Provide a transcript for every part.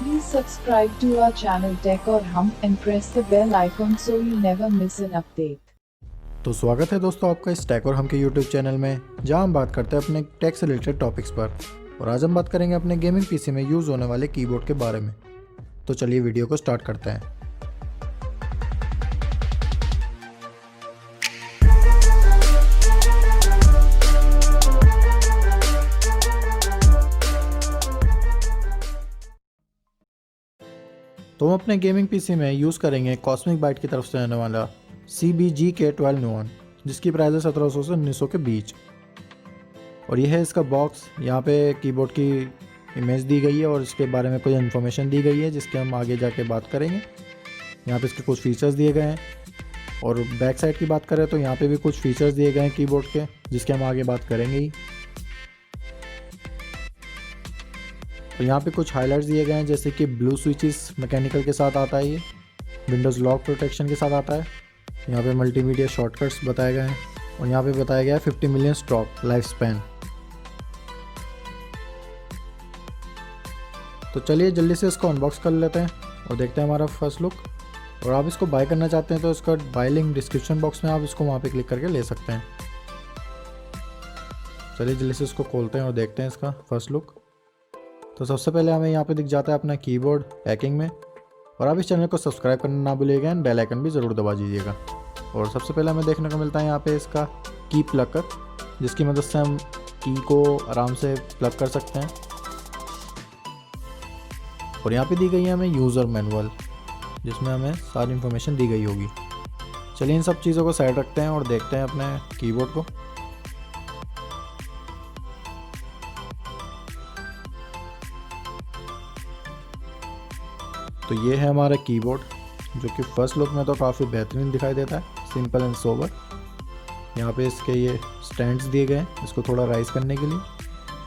Please subscribe to our channel Tech और हम and press the bell icon so you never miss an update. तो स्वागत है दोस्तों आपका इस टेक और हम के यूट्यूब चैनल में, जहां हम बात करते हैं अपने टेक से रिलेटेड टॉपिक्स पर। और आज हम बात करेंगे अपने गेमिंग पीसी में यूज़ होने वाले कीबोर्ड के बारे में। तो चलिए वीडियो को स्टार्ट करते हैं। तो हम अपने गेमिंग पीसी में यूज़ करेंगे कॉस्मिक बाइट की तरफ से आने वाला CBGK12 नुआन, जिसकी प्राइस है 1700 से 1900 के बीच। और यह है इसका बॉक्स। यहाँ पे कीबोर्ड की इमेज दी गई है और इसके बारे में कोई इन्फॉर्मेशन दी गई है जिसके हम आगे जाके बात करेंगे। यहाँ पे इसके कुछ फीचर्स दिए गए हैं। और बैक साइड की बात करें तो यहाँ पे भी कुछ फीचर्स दिए गए हैं कीबोर्ड के, जिसके हम आगे बात करेंगे ही। तो यहाँ पे कुछ हाइलाइट्स दिए गए हैं, जैसे कि ब्लू स्विचेस मैकेनिकल के साथ आता है, ये विंडोज़ लॉक प्रोटेक्शन के साथ आता है। यहाँ पे मल्टीमीडिया शॉर्टकट्स बताए गए हैं और यहाँ पे बताया गया है 50 मिलियन स्ट्रोक लाइफ स्पैन। तो चलिए जल्दी से इसको अनबॉक्स कर लेते हैं और देखते हैं हमारा फर्स्ट लुक। और आप इसको बाय करना चाहते हैं तो इसका बाय लिंक डिस्क्रिप्शन बॉक्स में आप इसको वहाँ पे क्लिक करके ले सकते हैं। चलिए जल्दी से इसको खोलते हैं और देखते हैं इसका फर्स्ट लुक। तो सबसे पहले हमें यहाँ पे दिख जाता है अपना कीबोर्ड पैकिंग में। और आप इस चैनल को सब्सक्राइब करना ना भूलिएगा एंड बेल आइकन भी ज़रूर दबा दीजिएगा। और सबसे पहले हमें देखने को मिलता है यहाँ पे इसका की प्लगर, जिसकी मदद से हम की को आराम से प्लग कर सकते हैं। और यहाँ पे दी गई है हमें यूज़र मैनुअल, जिसमें हमें सारी इन्फॉर्मेशन दी गई होगी। चलिए इन सब चीज़ों को साइड रखते हैं और देखते हैं अपने कीबोर्ड को। तो ये है हमारा कीबोर्ड, जो कि फर्स्ट लुक में तो काफ़ी बेहतरीन दिखाई देता है, सिंपल एंड सोबर। यहाँ पे इसके ये स्टैंड्स दिए गए हैं इसको थोड़ा राइज करने के लिए।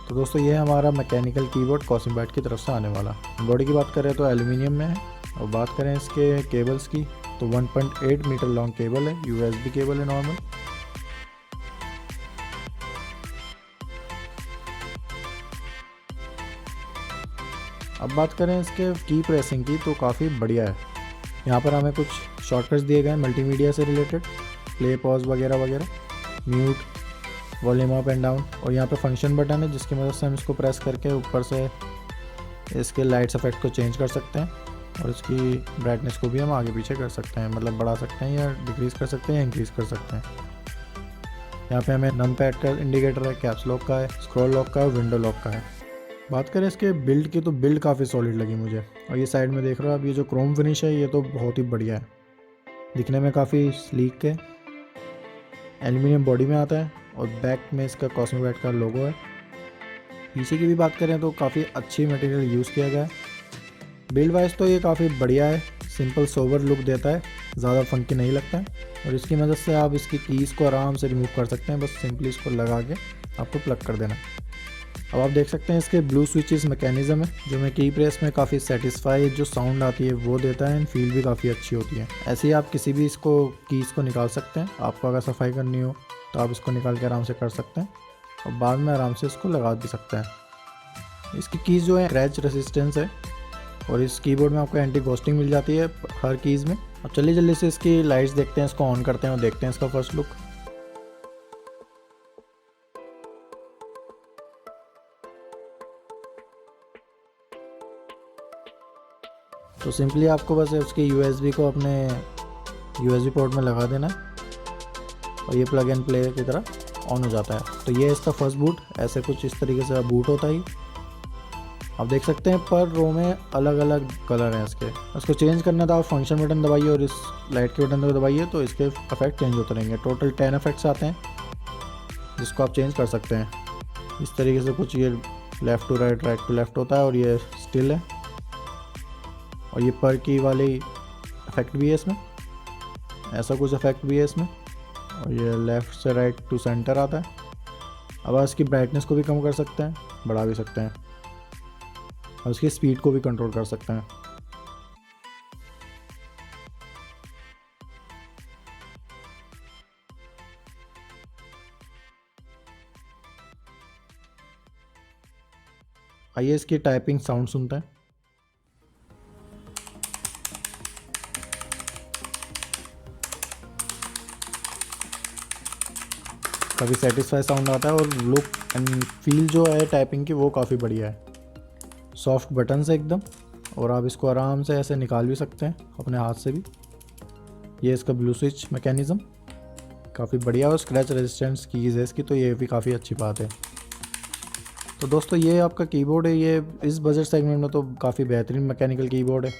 तो दोस्तों ये है हमारा मैकेनिकल कीबोर्ड कॉस्मिक बाइट की तरफ से आने वाला। बॉडी की बात करें तो एल्यूमिनियम में है। और बात करें इसके केबल्स की तो 1.8 मीटर लॉन्ग केबल है, USB केबल है नॉर्मल। अब बात करें इसके की प्रेसिंग की तो काफ़ी बढ़िया है। यहाँ पर हमें कुछ शॉर्टकट्स दिए गए हैं मल्टीमीडिया से रिलेटेड, प्ले पॉज वगैरह वगैरह, mute, volume up and down. और यहाँ पे फंक्शन बटन है, जिसकी मदद से हम इसको प्रेस करके ऊपर से इसके लाइट्स इफेक्ट को चेंज कर सकते हैं। और इसकी ब्राइटनेस को भी हम आगे पीछे कर सकते हैं, मतलब बढ़ा सकते हैं या डिक्रीज़ कर सकते हैं या इंक्रीज़ कर सकते हैं। यहाँ पे हमें नम पैड का इंडिकेटर है, कैप्स लॉक का है, स्क्रॉल लॉक का है, विंडो लॉक का है। बात करें इसके बिल्ड की तो बिल्ड काफ़ी सॉलिड लगी मुझे। और ये साइड में देख रहे हो आप, ये जो क्रोम फिनिश है ये तो बहुत ही बढ़िया है, दिखने में काफ़ी स्लीक है। एल्यूमिनियम बॉडी में आता है और बैक में इसका कॉस्मिक बाइट का लोगो है। पीछे की भी बात करें तो काफ़ी अच्छी मटेरियल यूज़ किया गया है। बिल्ड वाइज तो ये काफ़ी बढ़िया है, सिंपल सोबर लुक देता है, ज़्यादा फंकी नहीं लगता है। और इसकी मदद से आप इसकी कीज़ को आराम से रिमूव कर सकते हैं, बस सिंपली इसको लगा के आपको प्लग कर देना। अब आप देख सकते हैं इसके ब्लू स्विचेस मैकेनिज्म है, जो मैं की प्रेस में काफ़ी सेटिस्फाई जो साउंड आती है वो देता है एंड फील भी काफ़ी अच्छी होती है। ऐसे ही आप किसी भी इसको कीज़ को निकाल सकते हैं। आपको अगर सफाई करनी हो तो आप इसको निकाल के आराम से कर सकते हैं और बाद में आराम से इसको लगा भी सकते हैं। इसकी कीज़ जो है क्रैच रेसिस्टेंस है और इस कीबोर्ड में आपको एंटी घोस्टिंग मिल जाती है हर कीज़ में। अब चलिए जल्दी से इसकी लाइट्स देखते हैं, इसको ऑन करते हैं और देखते हैं इसका फर्स्ट लुक। तो सिंपली आपको बस उसके USB को अपने USB पोर्ट में लगा देना है और ये प्लग एंड प्ले की तरह ऑन हो जाता है। तो ये इसका फर्स्ट बूट ऐसे कुछ इस तरीके से बूट होता है। आप देख सकते हैं पर रो में अलग अलग कलर हैं इसके। उसको चेंज करना था, आप फंक्शन बटन दबाइए और इस लाइट के बटन को दबाइए तो इसके इफेक्ट चेंज होते रहेंगे। टोटल 10 इफेक्ट्स आते हैं जिसको आप चेंज कर सकते हैं इस तरीके से। कुछ ये left to right, right to left होता है और ये स्टिल है। और ये पर की वाली इफेक्ट भी है इसमें, ऐसा कुछ इफेक्ट भी है इसमें। और ये लेफ़्ट से राइट टू सेंटर आता है। अब आप इसकी ब्राइटनेस को भी कम कर सकते हैं, बढ़ा भी सकते हैं और इसकी स्पीड को भी कंट्रोल कर सकते हैं। आइए इसकी टाइपिंग साउंड सुनते हैं। काफ़ी सेटिस्फाई साउंड आता है और लुक एंड फील जो है टाइपिंग की वो काफ़ी बढ़िया है। सॉफ्ट बटन है एकदम, और आप इसको आराम से ऐसे निकाल भी सकते हैं अपने हाथ से भी। ये इसका ब्लू स्विच मैकेनिज़्म काफ़ी बढ़िया और स्क्रैच रेजिस्टेंस कीज़ है इसकी, तो ये भी काफ़ी अच्छी बात है। तो दोस्तों ये आपका कीबोर्ड है, ये इस बजट सेगमेंट में तो काफ़ी बेहतरीन मैकेनिकल कीबोर्ड है।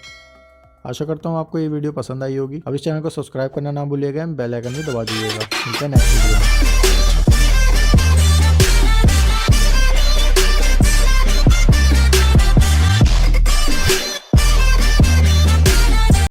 आशा करता हूँ आपको ये वीडियो पसंद आई होगी। अब इस चैनल को सब्सक्राइब करना ना भूलिएगा, बेल आइकन भी दबा दीजिएगा। मिलते हैं नेक्स्ट वीडियो में।